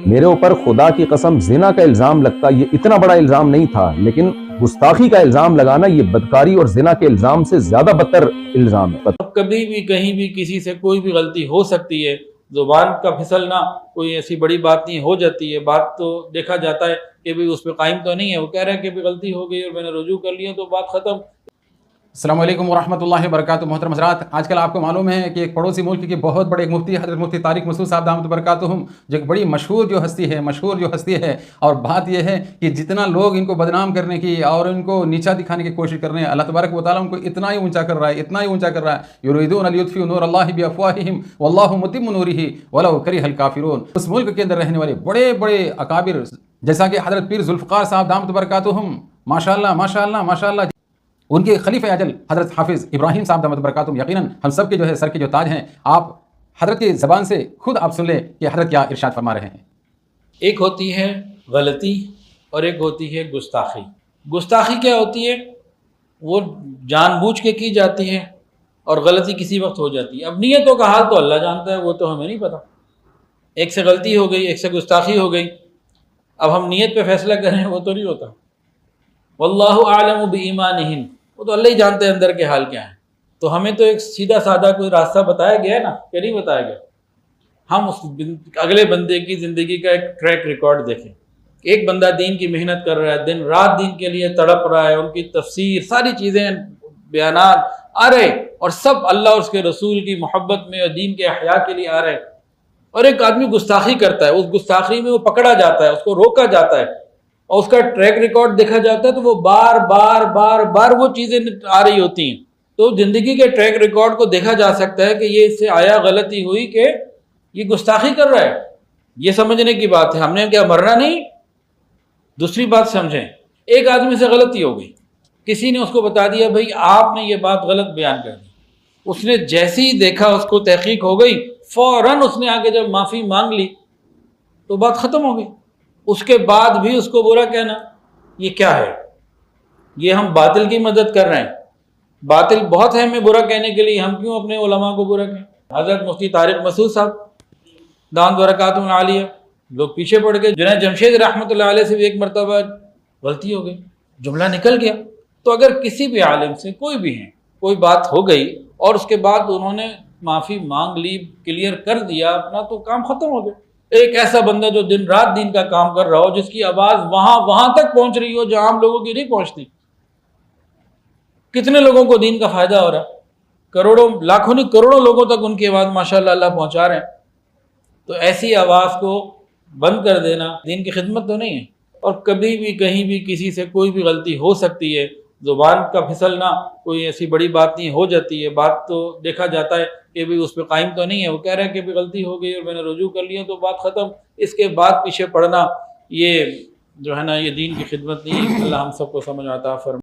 میرے اوپر خدا کی قسم زنا کا الزام لگتا یہ اتنا بڑا الزام نہیں تھا، لیکن گستاخی کا الزام لگانا یہ بدکاری اور زنا کے الزام سے زیادہ بدتر الزام ہے۔ کبھی بھی کہیں بھی کسی سے کوئی بھی غلطی ہو سکتی ہے، زبان کا پھسلنا کوئی ایسی بڑی بات نہیں، ہو جاتی ہے بات، تو دیکھا جاتا ہے کہ بھی اس پہ قائم تو نہیں ہے، وہ کہہ رہا ہے کہ بھی غلطی ہو گئی اور میں نے رجوع کر لیا تو بات ختم۔ السلام علیکم ورحمۃ اللہ وبرکاتہ۔ محترم حضرات، آج کل آپ کو معلوم ہے کہ ایک پڑوسی ملک کے بہت بڑے مفتی حضرت مفتی طارق مسعود صاحب دامت برکاتہم جو ایک بڑی مشہور ہستی ہے، اور بات یہ ہے کہ جتنا لوگ ان کو بدنام کرنے کی اور ان کو نیچا دکھانے کی کوشش کر رہے ہیں، اللہ تبارک و تعالیٰ ان کو اتنا ہی اونچا کر رہا ہے، یریدون لیطفئوا نور اللہ بافواہہم واللہ متم نورہ ولو کرہ الکافرون۔ اس ملک کے اندر رہنے والے بڑے بڑے اکابر جیسا کہ حضرت پیر ذوالفقار صاحب دامت برکاتہم، ماشاءاللہ ان کے خلیفہ اجل حضرت حافظ ابراہیم صاحب دامت برکاتہم، یقیناً ہم سب کے سر کے تاج ہیں۔ آپ حضرت کی زبان سے خود آپ سن لیں کہ حضرت کیا ارشاد فرما رہے ہیں۔ ایک ہوتی ہے غلطی اور ایک ہوتی ہے گستاخی۔ گستاخی کیا ہوتی ہے؟ وہ جان بوجھ کے کی جاتی ہے اور غلطی کسی وقت ہو جاتی ہے۔ اب نیتوں کا حال تو اللہ جانتا ہے، وہ تو ہمیں نہیں پتہ۔ ایک سے غلطی ہو گئی، ایک سے گستاخی ہو گئی، اب ہم نیت پہ فیصلہ کریں وہ تو نہیں ہوتا۔ واللہ اعلم بایمانہم، وہ تو اللہ ہی جانتے ہیں اندر کے حال کیا ہیں۔ تو ہمیں تو ایک سیدھا سادہ کوئی راستہ بتایا گیا ہے نا، کہ نہیں بتایا گیا؟ ہم اس اگلے بندے کی زندگی کا ایک ٹریک ریکارڈ دیکھیں۔ ایک بندہ دین کی محنت کر رہا ہے، دن رات دین کے لیے تڑپ رہا ہے، ان کی تفسیر ساری چیزیں بیانات آ رہے، اور سب اللہ اور اس کے رسول کی محبت میں اور دین کے احیاء کے لیے آ رہے، اور ایک آدمی گستاخی کرتا ہے، اس گستاخی میں وہ پکڑا جاتا ہے، اس کو روکا جاتا ہے، اور اس کا ٹریک ریکارڈ دیکھا جاتا ہے تو وہ بار بار وہ چیزیں آ رہی ہوتی ہیں۔ تو زندگی کے ٹریک ریکارڈ کو دیکھا جا سکتا ہے کہ یہ اس سے آیا غلطی ہوئی کہ یہ گستاخی کر رہا ہے، یہ سمجھنے کی بات ہے۔ ہم نے کیا مرنا نہیں؟ دوسری بات سمجھیں، ایک آدمی سے غلطی ہو گئی، کسی نے اس کو بتا دیا بھائی آپ نے یہ بات غلط بیان کر دی، اس نے جیسے ہی دیکھا اس کو تحقیق ہو گئی، فوراً اس نے آگے جب معافی مانگ لی تو بات ختم ہو گئی۔ اس کے بعد بھی اس کو برا کہنا، یہ کیا ہے؟ یہ ہم باطل کی مدد کر رہے ہیں۔ باطل بہت ہے ہمیں برا کہنے کے لیے، ہم کیوں اپنے علماء کو برا کہیں؟ حضرت مفتی طارق مسعود صاحب دامت برکاتہم العالیہ، لوگ پیچھے پڑ گئے۔ جنید جمشید رحمۃ اللہ علیہ سے بھی ایک مرتبہ غلطی ہو گئی، جملہ نکل گیا۔ تو اگر کسی بھی عالم سے کوئی بھی ہے، کوئی بات ہو گئی اور اس کے بعد انہوں نے معافی مانگ لی، کلیئر کر دیا اپنا، تو کام ختم ہو گیا۔ ایک ایسا بندہ جو دن رات دین کا کام کر رہا ہو، جس کی آواز وہاں تک پہنچ رہی ہو جہاں عام لوگوں کی نہیں پہنچتی، کتنے لوگوں کو دین کا فائدہ ہو رہا ہے، کروڑوں لاکھوں نہیں کروڑوں لوگوں تک ان کی آواز ماشاءاللہ اللہ پہنچا رہے ہیں۔ تو ایسی آواز کو بند کر دینا دین کی خدمت تو نہیں ہے۔ اور کبھی بھی کہیں بھی کسی سے کوئی بھی غلطی ہو سکتی ہے، زبان کا پھسلنا کوئی ایسی بڑی بات نہیں، ہو جاتی ہے بات، تو دیکھا جاتا ہے کہ بھی اس پہ قائم تو نہیں ہے، وہ کہہ رہا ہے کہ بھی غلطی ہو گئی اور میں نے رجوع کر لیا تو بات ختم۔ اس کے بعد پیچھے پڑنا یہ جو ہے نا، یہ دین کی خدمت نہیں ہے۔ اللہ ہم سب کو سمجھ عطا فرمائے۔